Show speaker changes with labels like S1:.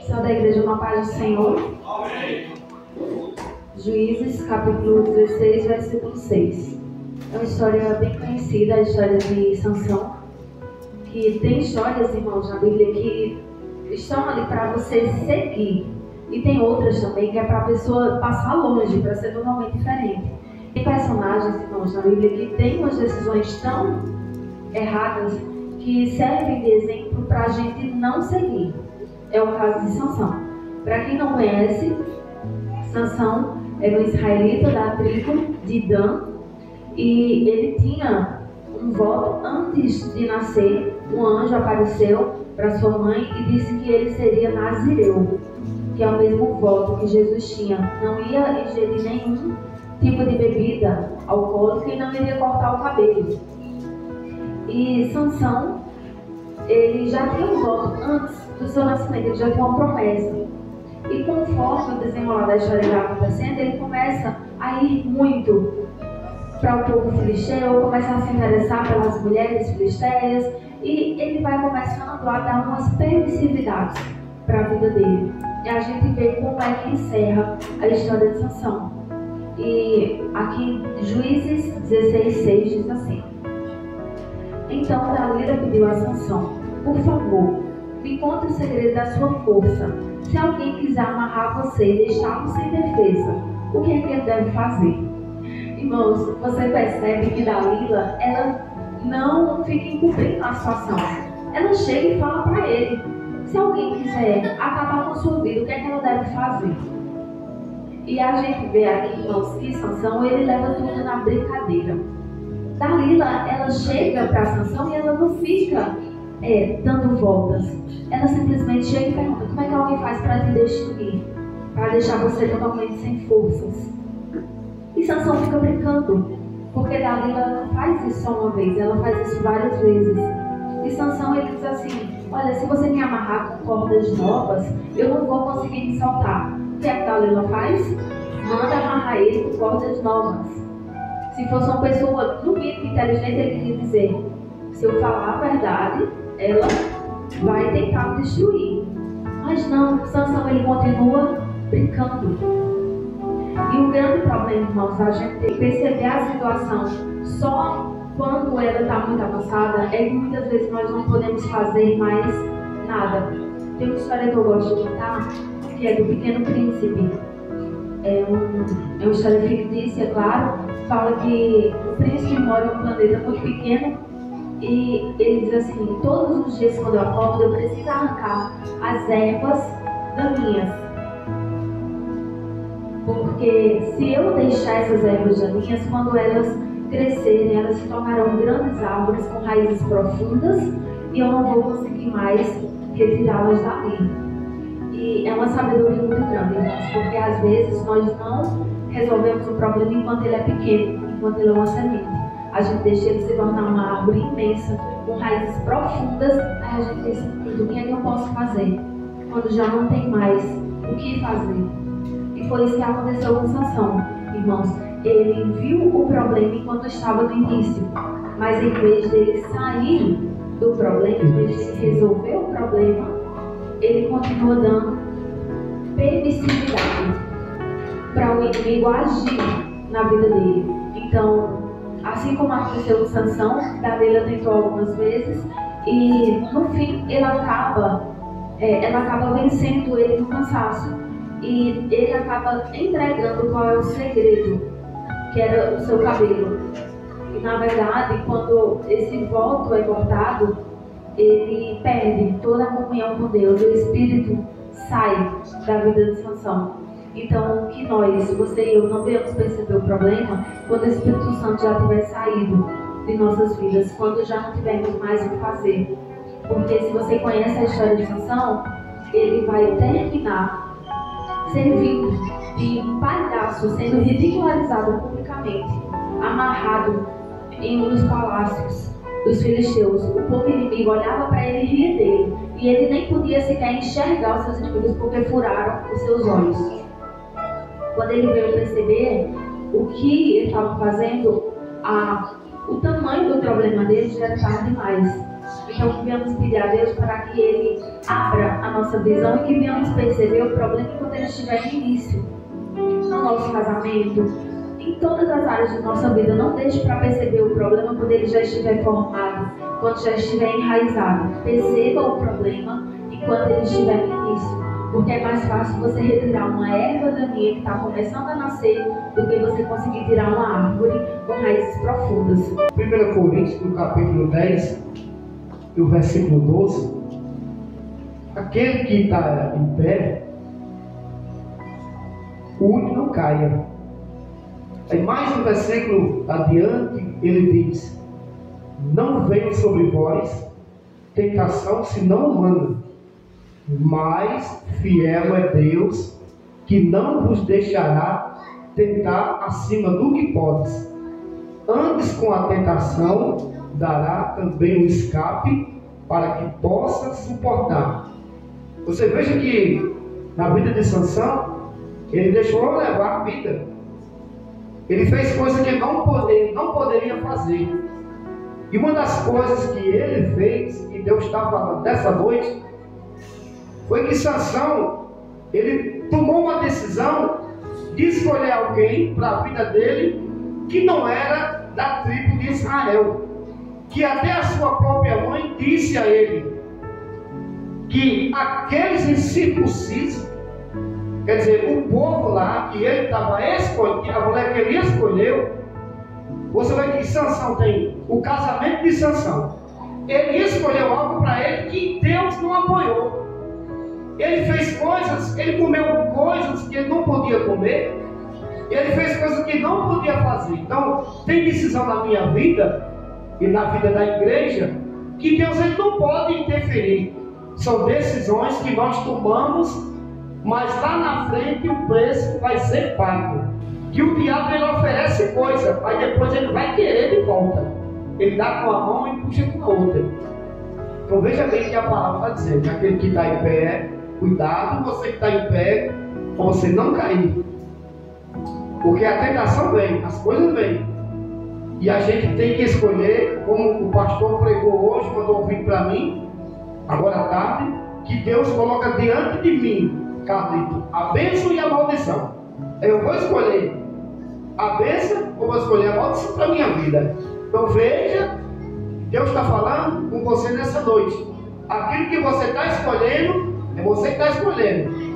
S1: Só da igreja, uma paz do Senhor. Amém. Juízes, capítulo 16, versículo 6. É uma história bem conhecida, a história de Sansão. Que tem histórias, irmãos, na Bíblia que estão ali para você seguir. E tem outras também que é para a pessoa passar longe, para ser totalmente diferente. Tem personagens, irmãos, na Bíblia que têm umas decisões tão erradas que servem de exemplo para a gente não seguir. É o caso de Sansão. Para quem não conhece, Sansão era um israelita da tribo de Dan e ele tinha um voto antes de nascer. Um anjo apareceu para sua mãe e disse que ele seria nazireu, que é o mesmo voto que Jesus tinha. Não ia ingerir nenhum tipo de bebida alcoólica e não iria cortar o cabelo. E Sansão, ele já tinha um voto antes do seu nascimento, ele já tinha uma promessa. E conforme o desenrolar da história vai acontecendo, ele começa a ir muito para o povo filisteu, começa a se interessar pelas mulheres filisteias e ele vai começando a dar umas permissividades para a vida dele. E a gente vê como é que encerra a história de Sansão. E aqui em Juízes 16:6 diz assim: Então Dalila pediu a Sansão: Por favor, me conte o segredo da sua força. Se alguém quiser amarrar você e deixá-lo sem defesa, o que é que ele deve fazer? Irmãos, você percebe que Dalila, ela não fica encobrindo a situação. Ela chega e fala para ele: se alguém quiser acabar com a sua vida, o que é que ela deve fazer? E a gente vê aqui, irmãos, que Sansão, ele leva tudo na brincadeira. Dalila, ela chega para Sansão e ela não fica dando voltas. Ela simplesmente chega e pergunta: como é que alguém faz para te destruir? Para deixar você totalmente sem forças? E Sansão fica brincando, porque Dalila não faz isso só uma vez, ela faz isso várias vezes. E Sansão, ele diz assim: olha, se você me amarrar com cordas novas, eu não vou conseguir me soltar. O que é que Dalila faz? Manda amarrar ele com cordas novas. Se fosse uma pessoa, no mínimo inteligente, ele iria dizer: se eu falar a verdade, ela vai tentar me destruir. Mas não, Sansão, ele continua brincando. E o grande problema, irmãos, a gente tem que perceber a situação só quando ela está muito avançada, é que muitas vezes nós não podemos fazer mais nada. Tem uma história que eu gosto de contar, que é do Pequeno Príncipe. É uma história fictícia, claro. Fala que o príncipe mora em um planeta muito pequeno e ele diz assim: todos os dias quando eu acordo, eu preciso arrancar as ervas daninhas. Porque se eu deixar essas ervas daninhas, quando elas crescerem, elas se tornarão grandes árvores com raízes profundas e eu não vou conseguir mais retirá-las dali. E é uma sabedoria muito grande, irmãos, porque às vezes nós não resolvemos o problema enquanto ele é pequeno, enquanto ele é uma semente. A gente deixa ele se tornar uma árvore imensa, com raízes profundas, aí a gente pensa: o que é que eu posso fazer? Quando já não tem mais o que fazer. E foi isso que aconteceu com Sansão, irmãos. Ele viu o problema enquanto estava no início, mas em vez dele sair do problema, em vez de ele resolver o problema, ele continua dando permissividade para o inimigo agir na vida dele. Então, assim como aconteceu com Sansão, Dalila tentou algumas vezes e no fim ela acaba vencendo ele no cansaço e ele acaba entregando qual é o segredo, que era o seu cabelo. E na verdade, quando esse voto é cortado, ele perde toda a comunhão com Deus, o Espírito sai da vida de Sansão. Então, que nós, você e eu, não devemos perceber o problema quando o Espírito Santo já tiver saído de nossas vidas, quando já não tivermos mais o que fazer. Porque se você conhece a história de Sansão, ele vai terminar servindo de um palhaço, sendo ridicularizado publicamente, amarrado em um dos palácios dos filisteus. O povo inimigo olhava para ele e ria dele, e ele nem podia sequer enxergar os seus inimigos porque furaram os seus olhos. Quando ele veio perceber o que ele estava fazendo, o tamanho do problema dele já era tarde demais. Então, devemos pedir a Deus para que Ele abra a nossa visão e que venhamos perceber o problema quando ele estiver no início. No nosso casamento, em todas as áreas de nossa vida, não deixe para perceber o problema quando ele já estiver formado, quando já estiver enraizado. Perceba o problema enquanto ele estiver no início, porque é mais fácil você retirar uma erva daninha que está começando a nascer do que você conseguir tirar uma árvore com raízes profundas.
S2: 1 Coríntios, no capítulo 10, e o versículo 12, aquele que está em pé, o último não caia. Aí mais um versículo adiante, ele diz: não venha sobre vós tentação senão humana, mas fiel é Deus, que não vos deixará tentar acima do que podes. Antes, com a tentação, dará também o escape para que possa suportar. Você veja que na vida de Sansão, ele deixou levar a vida. Ele fez coisas que ele não poderia fazer. E uma das coisas que ele fez, que Deus está falando dessa noite, foi que Sansão, ele tomou uma decisão de escolher alguém para a vida dele que não era da tribo de Israel. Que até a sua própria mãe disse a ele que aqueles incircuncisos, quer dizer, o povo lá que ele estava escolhendo, a mulher que ele escolheu, você vai ver que Sansão tem o casamento de Sansão. Ele escolheu algo para ele que Deus não apoiou. Ele fez coisas, ele comeu coisas que ele não podia comer. Ele fez coisas que não podia fazer. Então, tem decisão na minha vida e na vida da igreja que Deus ele não pode interferir. São decisões que nós tomamos, mas lá na frente o preço vai ser pago. Que o diabo ele oferece coisa, mas depois ele vai querer de volta. Ele dá com a mão e puxa com a outra. Então veja bem o que a palavra está dizendo. Aquele que está em pé, cuidado, você que está em pé, para você não cair. Porque a tentação vem, as coisas vêm. E a gente tem que escolher, como o pastor pregou hoje, mandou vir para mim, agora à tarde, que Deus coloca diante de mim, Carlito, a bênção e a maldição. Eu vou escolher a bênção ou vou escolher a maldição para a minha vida. Então veja, Deus está falando com você nessa noite. Aquilo que você está escolhendo, é você que está escolhendo.